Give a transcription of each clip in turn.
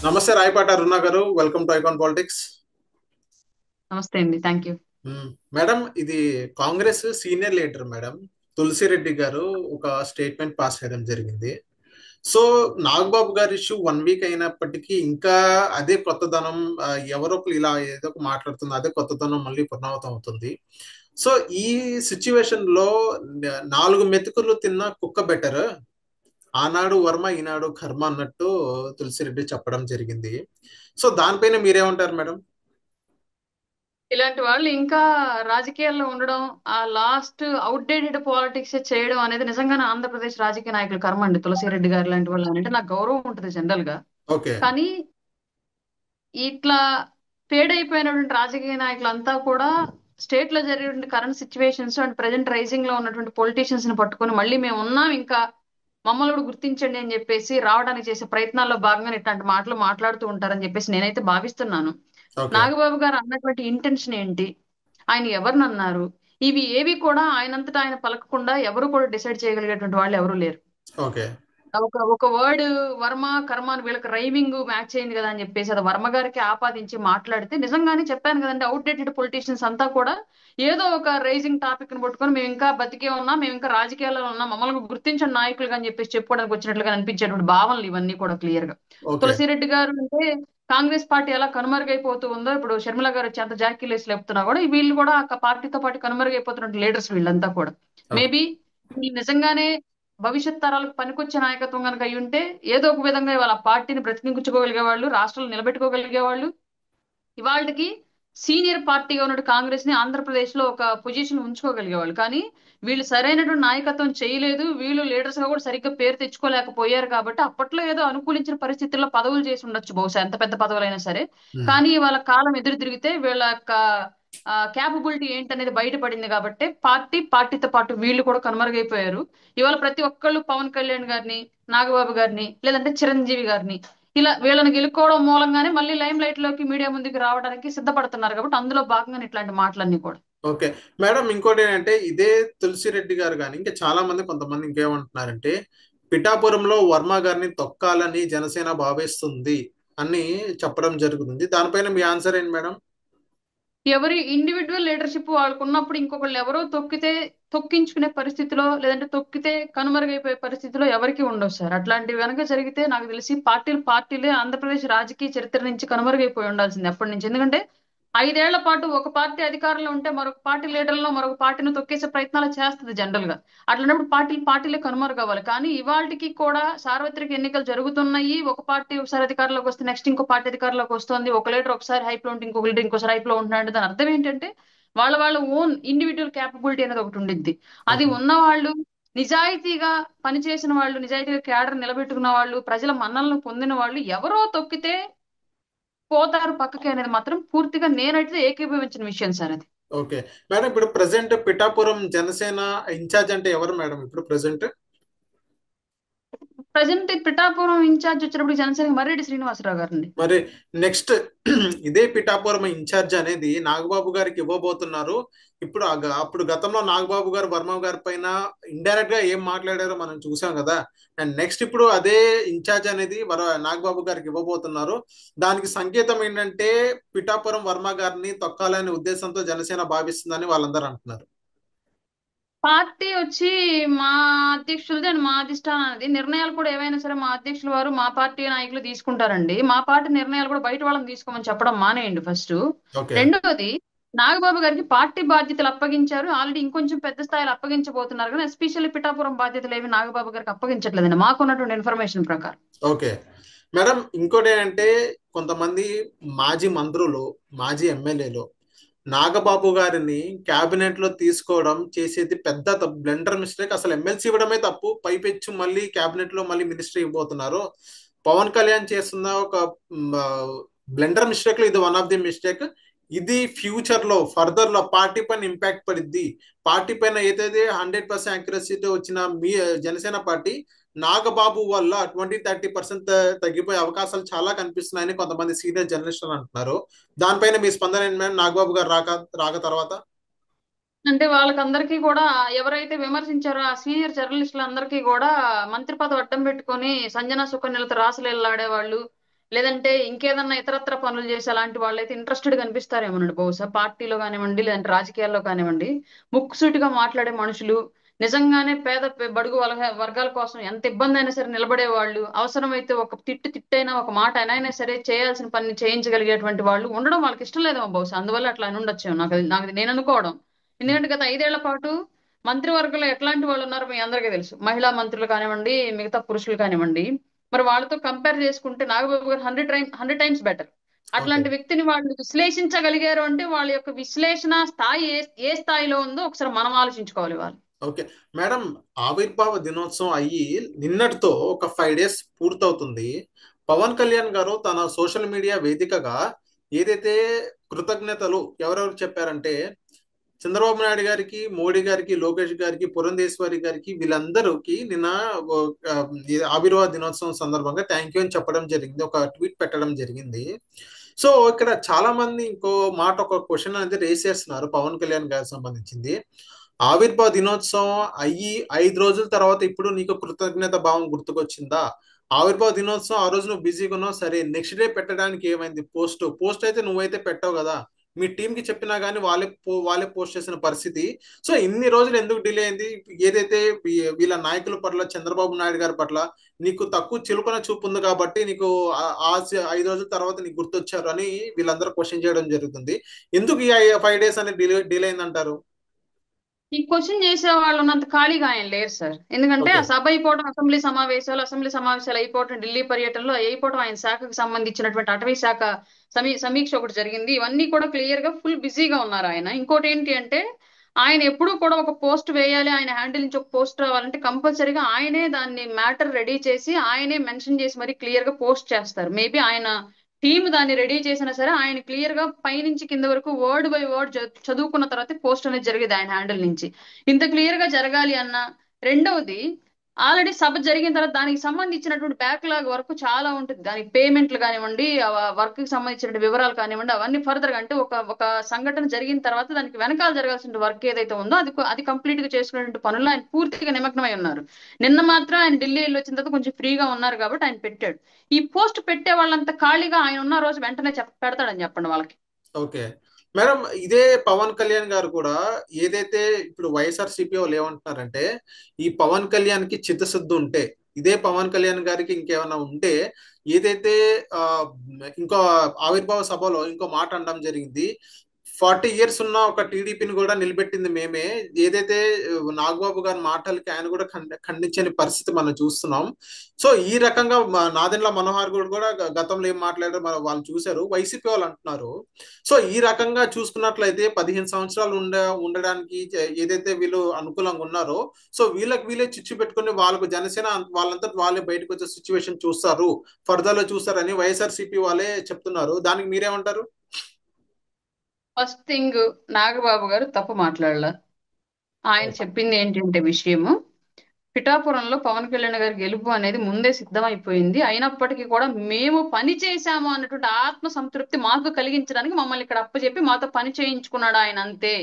నమస్తే రాయపాటి అరుణ గారు, welcome to icon politics. నమస్తే అండి. Thank you. మేడం, ఇది Congress senior leader madam Tulasi Reddy గారు ఒక స్టేట్మెంట్ పాస్ చేయడం జరిగింది. సో నాగబాబు గారి ఇష్యూ 1 వీక్ అయినప్పటికీ ఇంకా అదే కొత్తదనం. ఎవరో ఒకరు ఇలా ఏదో ఒక మాట్లాడుతుంది, అదే కొత్తదనం మళ్ళీ పునరావృతం అవుతుంది. సో ఈ సిచ్యువేషన్ లో 4 మెతుకులు తిన్న కుక్క బెటర్, ఆనాడు వర్మ ఈనాడు కర్మ అన్నట్టు తులసిరెడ్డి చెప్పడం జరిగింది. సో దానిపైన మీరేమంటారు మేడం? ఇలాంటి వాళ్ళు ఇంకా రాజకీయాల్లో ఉండడం, ఆ లాస్ట్ అవుట్డేటెడ్ పాలిటిక్స్ చేయడం అనేది నిజంగానే ఆంధ్రప్రదేశ్ రాజకీయ నాయకులు కర్మ అండి. తులసిరెడ్డి గారు లాంటి వాళ్ళు అంటే నాకు గౌరవం ఉంటుంది జనరల్ గా. ఓకే. కానీ ఇట్లా ఫేడ్ అయిపోయినటువంటి రాజకీయ నాయకులంతా కూడా స్టేట్ లో జరిగినటువంటి current situations and present rising లో ఉన్నటువంటి పొలిటీషియన్స్ ని పట్టుకొని మళ్ళీ మేము ఉన్నాం, ఇంకా మమ్మల్ని కూడా గుర్తించండి అని చెప్పేసి రావడానికి చేసే ప్రయత్నాల్లో భాగంగా ఇట్లాంటి మాటలు మాట్లాడుతూ ఉంటారని చెప్పేసి నేనైతే భావిస్తున్నాను. ఓకే. నాగబాబు గారు అన్నటువంటి ఇంటెన్షన్ ఏంటి, ఆయన ఎవరిని అన్నారు, ఇవి ఏవి కూడా ఆయనంతటా ఆయన పలకకుండా ఎవరు కూడా డిసైడ్ చేయగలిగేటువంటి వాళ్ళు ఎవరు లేరు. ఓకే. ఒక ఒక వర్డ్ వర్మ కర్మ అని వీళ్ళకి రైమింగ్ మ్యాచ్ అయింది కదా అని చెప్పేసి అది వర్మ గారికి ఆపాదించి మాట్లాడితే నిజంగానే చెప్పాను కదండి, అవుట్డేటెడ్ పొలిటీషియన్స్ అంతా కూడా ఏదో ఒక రైజింగ్ టాపిక్ ని పట్టుకొని మేము ఇంకా బతికే ఉన్నాం, మేము ఇంకా రాజకీయాల్లో ఉన్నాం, మమ్మల్ని గుర్తించిన నాయకులుగా అని చెప్పేసి చెప్పుకోవడానికి వచ్చినట్లుగా అనిపించేటువంటి భావనలు ఇవన్నీ కూడా క్లియర్ గా. ఓకే. తులసిరెడ్డి గారు అంటే కాంగ్రెస్ పార్టీ ఎలా కనుమరుగైపోతూ ఉందో, ఇప్పుడు షర్మిల గారు వచ్చి అంత జాకీలేసి లేపుతున్నా కూడా వీళ్ళు కూడా ఆ పార్టీతో పాటు కనుమరుగైపోతున్న లీడర్స్ వీళ్ళంతా కూడా. ఓకే. మేబీ వీళ్ళు నిజంగానే భవిష్యత్ తరాలకు పనికొచ్చే నాయకత్వం కనుక అయి ఉంటే ఏదో ఒక విధంగా వాళ్ళ పార్టీని బ్రతికించుకోగలిగే వాళ్ళు, రాష్ట్రాలు నిలబెట్టుకోగలిగే వాళ్ళు. ఇవాళకి సీనియర్ పార్టీగా ఉన్న కాంగ్రెస్ ని ఆంధ్రప్రదేశ్ లో ఒక పొజిషన్ ఉంచుకోగలిగేవాళ్ళు. కానీ వీళ్ళు సరైనటువంటి నాయకత్వం చేయలేదు, వీళ్ళు లీడర్స్ గా కూడా సరిగ్గా పేరు తెచ్చుకోలేకపోయారు. కాబట్టి అప్పట్లో ఏదో అనుకూలించిన పరిస్థితుల్లో పదవులు చేసి ఉండొచ్చు బహుశా, ఎంత పెద్ద పదవులైనా సరే. ఉమ్. కానీ వాళ్ళ కాలం ఎదురు తిరిగితే వీళ్ళ యొక్క క్యాపబిలిటీ ఏంటనేది బయటపడింది కాబట్టి పార్టీతో పాటు వీళ్ళు కూడా కనుమరుగైపోయారు. ఇవాళ ప్రతి ఒక్కళ్ళు పవన్ కళ్యాణ్ గారిని, నాగబాబు గారిని, లేదంటే చిరంజీవి గారిని ఇలా వీళ్ళని గెలుక్కోవడం మూలంగానే మళ్ళీ లైమ్ లైట్ లోకి మీడియా ముందుకు రావడానికి సిద్ధపడుతున్నారు కాబట్టి అందులో భాగంగానే ఇట్లాంటి మాటలన్నీ కూడా. ఓకే. మేడం, ఇంకోటి ఏంటంటే ఇదే తులసిరెడ్డి గారు కానీ ఇంకా చాలా మంది కొంతమంది ఇంకేమంటున్నారంటే పిఠాపురంలో వర్మ గారిని తొక్కాలని జనసేన భావిస్తుంది అని చెప్పడం జరుగుతుంది. దానిపైన మీ ఆన్సర్ ఏంటి మేడం? ఎవరి ఇండివిజువల్ లీడర్షిప్ వాళ్ళకు ఉన్నప్పుడు ఇంకొకళ్ళు ఎవరో తొక్కితే తొక్కించుకునే పరిస్థితిలో, లేదంటే తొక్కితే కనుమరుగైపోయే పరిస్థితిలో ఎవరికి ఉండవు సార్. అట్లాంటివి కనుక జరిగితే నాకు తెలిసి పార్టీలే ఆంధ్రప్రదేశ్ రాజకీయ చరిత్ర నుంచి కనుమరుగైపోయి ఉండాల్సింది ఎప్పటి నుంచి. ఎందుకంటే 5 ఏళ్ల పాటు ఒక పార్టీ అధికారంలో ఉంటే మరొక పార్టీ లీడర్లో మరొక పార్టీని తొక్కేసే ప్రయత్నాలు చేస్తుంది జనరల్ గా. అట్లాంటప్పుడు పార్టీలే కనుమరుగవ్వాలి. కానీ ఇవాళకి కూడా సార్వత్రిక ఎన్నికలు జరుగుతున్నాయి, ఒక పార్టీ ఒకసారి అధికారంలోకి వస్తే నెక్స్ట్ ఇంకో పార్టీ అధికారంలోకి వస్తుంది, ఒక లీడర్ ఒకసారి హైప్ లో ఉంటే ఇంకొక లీడర్ ఇంకోసారి హైప్ లో ఉంటున్నాడు. దాని అర్థం ఏంటంటే వాళ్ళ ఓన్ ఇండివిజువల్ క్యాపబిలిటీ అనేది ఒకటి ఉండిద్ది. అది ఓకే. ఉన్న వాళ్ళు, నిజాయితీగా పనిచేసిన వాళ్ళు, నిజాయితీగా క్యాడర్ నిలబెట్టుకున్న వాళ్ళు, ప్రజల మన్ననలు పొందిన వాళ్ళు ఎవరో తొక్కితే పోతారు పక్కకి అనేది మాత్రం పూర్తిగా నేనైతే ఏకీభవించిన విషయం సార్ అది. ఓకే. మేడం, ఇప్పుడు ప్రజెంట్ పిఠాపురం జనసేన ఇన్ఛార్జ్ అంటే ఎవరు మేడం ఇప్పుడు ప్రజెంట్? ప్రజెంట్ పిఠాపురం ఇన్ఛార్జ్ వచ్చినప్పుడు జనసేన మర్రెడ్డి శ్రీనివాసరావు గారండి. మరి నెక్స్ట్ ఇదే పిఠాపురం ఇన్ఛార్జ్ అనేది నాగబాబు గారికి ఇవ్వబోతున్నారు. ఇప్పుడు అప్పుడు గతంలో నాగబాబు గారు వర్మ గారి పైన ఇండైరెక్ట్ గా ఏం మాట్లాడారో మనం చూసాం కదా. అండ్ నెక్స్ట్ ఇప్పుడు అదే ఇన్ఛార్జ్ అనేది నాగబాబు గారికి ఇవ్వబోతున్నారు. దానికి సంకేతం ఏంటంటే పిఠాపురం వర్మ గారిని తొక్కాలనే ఉద్దేశంతో జనసేన భావిస్తుందని వాళ్ళందరూ అంటున్నారు. పార్టీ వచ్చి మా అధ్యక్షులది అండ్ మా అధిష్టానం అనేది నిర్ణయాలు కూడా ఏవైనా సరే మా అధ్యక్షుల వారు మా పార్టీ నాయకులు తీసుకుంటారండి. మా పార్టీ నిర్ణయాలు కూడా బయట వాళ్ళని తీసుకోమని చెప్పడం మానేయండి ఫస్ట్. ఓకే. రెండోది, నాగబాబు గారికి పార్టీ బాధ్యతలు అప్పగించారు, ఆల్రెడీ ఇంకొంచెం పెద్ద స్థాయిలో అప్పగించబోతున్నారు. కానీ ఎస్పెషల్లీ పిఠాపురం బాధ్యతలు ఏవి నాగబాబు గారికి అప్పగించట్లేదండి మాకున్నటువంటి ఇన్ఫర్మేషన్ ప్రకారం. ఓకే. మేడం, ఇంకోటి ఏంటంటే కొంతమంది మాజీ మంత్రులు, మాజీ ఎమ్మెల్యేలు నాగబాబు గారిని క్యాబినెట్ లో తీసుకోవడం చేసేది పెద్ద బ్లెండర్ మిస్టేక్. అసలు ఎమ్మెల్సీ ఇవ్వడమే తప్పు, పైపెచ్చు మళ్ళీ క్యాబినెట్ లో మళ్ళీ మినిస్ట్రీ ఇవ్వబోతున్నారు. పవన్ కళ్యాణ్ చేస్తున్న ఒక బ్లెండర్ మిస్టేక్ లో ఇది వన్ ఆఫ్ ది మిస్టేక్. ఇది ఫ్యూచర్ లో ఫర్దర్ లో పార్టీ పైన ఇంపాక్ట్ పడిద్ది. పార్టీ పైన ఏదైతే 100% అక్యురసీతో వచ్చిన మీ జనసేన పార్టీ నాగబాబు వల్ల 20-30% తగ్గిపోయే అవకాశాలు చాలా కనిపిస్తున్నాయని కొంతమంది సీనియర్ జర్నలిస్టులు అంటున్నారు. దానిపైన మీ స్పందన ఏంటి మేడం, నాగబాబు గారు రాక రాక తర్వాత? అంటే వాళ్ళకందరికీ కూడా ఎవరైతే విమర్శించారో ఆ సీనియర్ జర్నలిస్టులందరికీ కూడా మంత్రి పదవి అడ్డం పెట్టుకొని సంజనా సుకన్యలతో రాసలీలలు ఆడేవాళ్ళు, లేదంటే ఇంకేదన్నా ఇతరత్ర పనులు చేసి అలాంటి వాళ్ళైతే ఇంట్రెస్టెడ్ కనిపిస్తారేమోనండి బహుశా పార్టీలో కానివ్వండి లేదంటే రాజకీయాల్లో కానివ్వండి. ముక్కుసూటిగా మాట్లాడే మనుషులు, నిజంగానే బడుగు వర్గాల కోసం ఎంత ఇబ్బంది అయినా సరే నిలబడే వాళ్ళు, అవసరమైతే ఒక తిట్టైనా ఒక మాట అయినా సరే చేయాల్సిన పని చేయించగలిగేటువంటి వాళ్ళు ఉండడం వాళ్ళకి ఇష్టం లేదేమో బహుశా, అందువల్ల అట్లా అని ఉండొచ్చు నాకు నేను అనుకోవడం. ఎందుకంటే గత 5 ఏళ్ల పాటు మంత్రివర్గంలో ఎట్లాంటి వాళ్ళు ఉన్నారో మీ అందరికీ తెలుసు. మహిళా మంత్రులు కానివ్వండి, మిగతా పురుషులు కానివ్వండి. మరి వాళ్ళతో కంపేర్ చేసుకుంటే నాగబాబు గారు 100 టైమ్స్ బెటర్. ఓకే. అట్లాంటి వ్యక్తిని వాళ్ళు విశ్లేషించగలిగారు అంటే వాళ్ళ యొక్క విశ్లేషణ స్థాయి ఏ స్థాయిలో ఉందో ఒకసారి మనం ఆలోచించుకోవాలి వాళ్ళు. ఓకే మేడం, ఆవిర్భావ దినోత్సవం అయ్యి నిన్నటితో ఒక 5 డేస్ పూర్తవుతుంది. పవన్ కళ్యాణ్ గారు తన సోషల్ మీడియా వేదికగా ఏదైతే కృతజ్ఞతలు ఎవరెవరు చెప్పారంటే, చంద్రబాబు నాయుడు గారికి, మోడీ గారికి, లోకేష్ గారికి, పురంధేశ్వరి గారికి, వీళ్ళందరికీ నిన్న ఓ, ఆ, ఈ ఆవిర్భావ దినోత్సవం సందర్భంగా థ్యాంక్ యూ అని చెప్పడం జరిగింది, ఒక ట్వీట్ పెట్టడం జరిగింది. సో ఇక్కడ చాలా మంది ఇంకో మాట, ఒక క్వశ్చన్ అనేది రేస్ చేస్తున్నారు పవన్ కళ్యాణ్ గారికి సంబంధించింది. ఆవిర్భావ దినోత్సవం అయ్యి 5 రోజుల తర్వాత ఇప్పుడు నీకు కృతజ్ఞత భావం గుర్తుకొచ్చిందా? ఆవిర్భావ దినోత్సవం ఆ రోజు నువ్వు బిజీగా ఉన్నావు, సరే నెక్స్ట్ డే పెట్టడానికి ఏమైంది? పోస్ట్ అయితే నువ్వైతే పెట్టావు కదా, మీ టీం కి చెప్పినా గానీ వాళ్ళే పోస్ట్ చేసిన పరిస్థితి. సో ఇన్ని రోజులు ఎందుకు డిలే అయింది? ఏదైతే వీళ్ళ నాయకుల పట్ల, చంద్రబాబు నాయుడు గారి పట్ల నీకు తక్కువ చిలుకన చూపు ఉంది కాబట్టి నీకు 5 రోజుల తర్వాత నీకు గుర్తొచ్చారు అని వీళ్ళందరూ క్వశ్చన్ చేయడం జరుగుతుంది. ఎందుకు ఈ 5 డేస్ అనేది డిలే అయిందంటారు? ఈ క్వశ్చన్ చేసే వాళ్ళు ఉన్నంత ఖాళీగా ఆయన లేరు సార్. ఎందుకంటే ఆ ఓకే. సభ అయిపోవడం, అసెంబ్లీ సమావేశాలు అయిపోవడం, ఢిల్లీ పర్యటనలో అయిపోవడం, ఆయన శాఖకు సంబంధించినటువంటి అటవీ శాఖ సమీక్ష ఒకటి జరిగింది. ఇవన్నీ కూడా క్లియర్ గా ఫుల్ బిజీగా ఉన్నారు ఆయన. ఇంకోటి ఏంటి అంటే ఆయన ఎప్పుడూ కూడా ఒక పోస్ట్ వేయాలి, ఆయన హ్యాండిల్ నుంచి ఒక పోస్ట్ రావాలంటే కంపల్సరీగా ఆయనే దాన్ని మ్యాటర్ రెడీ చేసి ఆయనే మెన్షన్ చేసి మరి క్లియర్ గా పోస్ట్ చేస్తారు. మేబీ ఆయన టీమ్ దాన్ని రెడీ చేసినా సరే ఆయన క్లియర్ గా పైనుంచి కింద వరకు వర్డ్ బై వర్డ్ చదువుకున్న తర్వాత పోస్ట్ అనేది జరిగేది ఆయన హ్యాండిల్ నుంచి. ఇంత క్లియర్ గా జరగాలి అన్న. రెండవది, ఆల్రెడీ సభ జరిగిన తర్వాత దానికి సంబంధించినటువంటి బ్యాక్లాగ్ వర్క్ చాలా ఉంటుంది. దానికి పేమెంట్లు కానివ్వండి, వర్క్ కి సంబంధించిన వివరాలు కానివ్వండి, అవన్నీ ఫర్దర్ గా అంటే ఒక సంఘటన జరిగిన తర్వాత దానికి వెనకాల జరగాల్సిన వర్క్ ఏదైతే ఉందో అది కంప్లీట్ గా చేసుకునేటువంటి పనుల్లో ఆయన పూర్తిగా నిమగ్నమై ఉన్నారు. నిన్న మాత్రం ఆయన ఢిల్లీ వెళ్ళి వచ్చిన తర్వాత కొంచెం ఫ్రీగా ఉన్నారు కాబట్టి ఆయన పెట్టాడు. ఈ పోస్ట్ పెట్టే వాళ్ళంతా ఖాళీగా ఆయన ఉన్న రోజు వెంటనే పెడతాడని చెప్పండి వాళ్ళకి. ఓకే మేడం, ఇదే పవన్ కళ్యాణ్ గారు కూడా ఏదైతే ఇప్పుడు వైఎస్ఆర్సీపీ వాళ్ళు ఏమంటున్నారంటే, ఈ పవన్ కళ్యాణ్ కి చిత్తశుద్ధి ఉంటే, ఇదే పవన్ కళ్యాణ్ గారికి ఇంకేమైనా ఉంటే, ఏదైతే ఆ, ఇంకో ఆవిర్భావ సభలో ఇంకో మాట అనడం జరిగింది, 40 ఇయర్స్ ఉన్న ఒక టీడీపీని కూడా నిలబెట్టింది మేమే. ఏదైతే నాగబాబు గారి మాటలకి ఆయన కూడా ఖండించని పరిస్థితి మనం చూస్తున్నాం. సో ఈ రకంగా నాదెండ్ల మనోహర్ కూడా గతంలో ఏం మాట్లాడారో వాళ్ళు చూశారు, వైసీపీ వాళ్ళు అంటున్నారు. సో ఈ రకంగా చూసుకున్నట్లయితే 15 సంవత్సరాలు ఉండడానికి ఏదైతే వీళ్ళు అనుకూలంగా ఉన్నారో, సో వీళ్ళే చిచ్చు పెట్టుకుని వాళ్ళకు జనసేన వాళ్ళంతా వాళ్ళే బయటకు వచ్చే సిచ్యువేషన్ చూస్తారు, ఫర్దర్ లో చూస్తారని వైఎస్ఆర్సీపీ వాళ్ళే చెప్తున్నారు. దానికి మీరేమంటారు? ఫస్ట్ థింగ్, నాగబాబు గారు తప్పు మాట్లాడాల. ఆయన చెప్పింది ఏంటంటే విషయము, పిఠాపురంలో పవన్ కళ్యాణ్ గారి గెలుపు అనేది ముందే సిద్ధమైపోయింది. అయినప్పటికీ కూడా మేము పని చేశాము అన్నటువంటి ఆత్మ సంతృప్తి మాకు కలిగించడానికి మమ్మల్ని ఇక్కడ అప్పచెప్పి మాతో పని చేయించుకున్నాడు ఆయన, అంతే.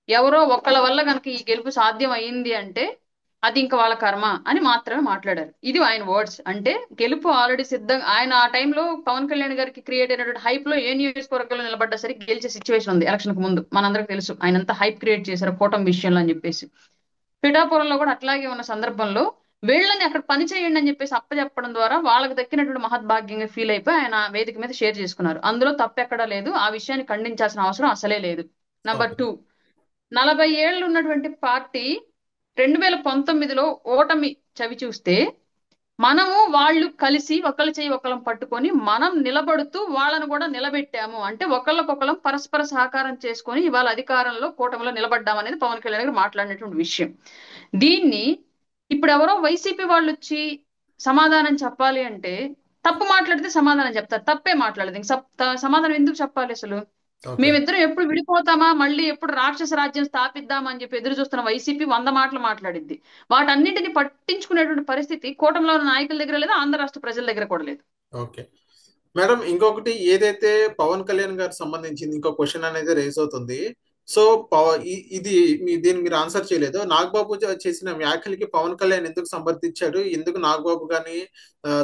ఎవరో ఒకళ్ళ వల్ల కనుక ఈ గెలుపు సాధ్యం అయ్యింది అంటే అది ఇంకా వాళ్ళ కర్మ అని మాత్రమే మాట్లాడారు. ఇది ఆయన వర్డ్స్. అంటే గెలుపు ఆల్రెడీ సిద్ధం. ఆయన ఆ టైంలో పవన్ కళ్యాణ్ గారికి క్రియేట్ అయినటువంటి హైప్ లో ఏ నియోజకవర్గంలో నిలబడ్డా సరే గెలిచే సిచ్యువేషన్ ఉంది. ఎలక్షన్ కు ముందు మనందరికి తెలుసు ఆయన అంతా హైప్ క్రియేట్ చేశారు కూటమి విషయంలో అని చెప్పేసి. పిఠాపురంలో కూడా అట్లాగే ఉన్న సందర్భంలో వీళ్ళని అక్కడ పని చేయండి అని చెప్పేసి అప్పచెప్పడం ద్వారా వాళ్ళకి దక్కినటువంటి మహద్భాగ్యంగా ఫీల్ అయిపోయి ఆయన వేదిక మీద షేర్ చేసుకున్నారు. అందులో తప్పెక్కడా లేదు. ఆ విషయాన్ని ఖండించాల్సిన అవసరం అసలే లేదు. Number okay. 2, 40 ఏళ్ళు ఉన్నటువంటి పార్టీ 2019లో ఓటమి చవి చూస్తే మనము వాళ్ళు కలిసి ఒకళ్ళ చేయి ఒకళ్ళం పట్టుకొని మనం నిలబడుతూ వాళ్ళను కూడా నిలబెట్టాము. అంటే ఒకళ్ళకొకళ్ళం పరస్పర సహకారం చేసుకొని ఇవాళ అధికారంలో కూటమిలో నిలబడ్డాం అనేది పవన్ కళ్యాణ్ గారు మాట్లాడినటువంటి విషయం. దీన్ని ఇప్పుడు ఎవరో వైసీపీ వాళ్ళు వచ్చి సమాధానం చెప్పాలి అంటే తప్పు మాట్లాడితే సమాధానం చెప్తారు, తప్పే మాట్లాడదు. ఇంక సమాధానం ఎందుకు చెప్పాలి అసలు? ఓకే. మేమిద్దరం ఎప్పుడు విడిపోతామా, మళ్ళీ ఎప్పుడు రాక్షస రాజ్యం స్థాపిద్దామా అని చెప్పి ఎదురు చూస్తున్న వైసీపీ 100 మాటలు మాట్లాడింది. వాటన్నిటిని పట్టించుకునేటువంటి పరిస్థితి కూటమిలో ఉన్న నాయకుల దగ్గర లేదు, ఆంధ్ర రాష్ట్ర ప్రజల దగ్గర కూడా లేదు. ఓకే మేడం, ఇంకొకటి ఏదైతే పవన్ కళ్యాణ్ గారికి సంబంధించింది ఇంకో క్వశ్చన్ అనేది రేస్ అవుతుంది. సో ఇది దీన్ని మీరు ఆన్సర్ చేయలేదు. నాగబాబు చేసిన వ్యాఖ్యలకి పవన్ కళ్యాణ్ ఎందుకు సమర్థించాడు, ఎందుకు నాగబాబు గారిని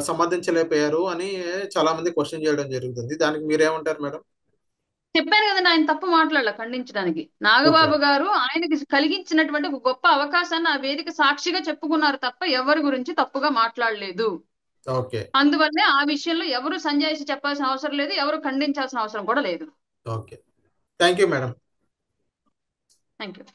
సమర్థించలేకపోయారు అని చాలా మంది క్వశ్చన్ చేయడం జరుగుతుంది. దానికి మీరేమంటారు మేడం? చెప్పాను కదండి, ఆయన తప్పు మాట్లాడాల ఖండించడానికి. ఓకే. నాగబాబు గారు ఆయనకి కలిగించినటువంటి ఒక గొప్ప అవకాశాన్ని ఆ వేదిక సాక్షిగా చెప్పుకున్నారు తప్ప ఎవరి గురించి తప్పుగా మాట్లాడలేదు. ఓకే. అందువల్లే ఆ విషయంలో ఎవరు సంజాయిషి చెప్పాల్సిన అవసరం లేదు, ఎవరు ఖండించాల్సిన అవసరం కూడా లేదు. Okay. Thank you madam. Thank you.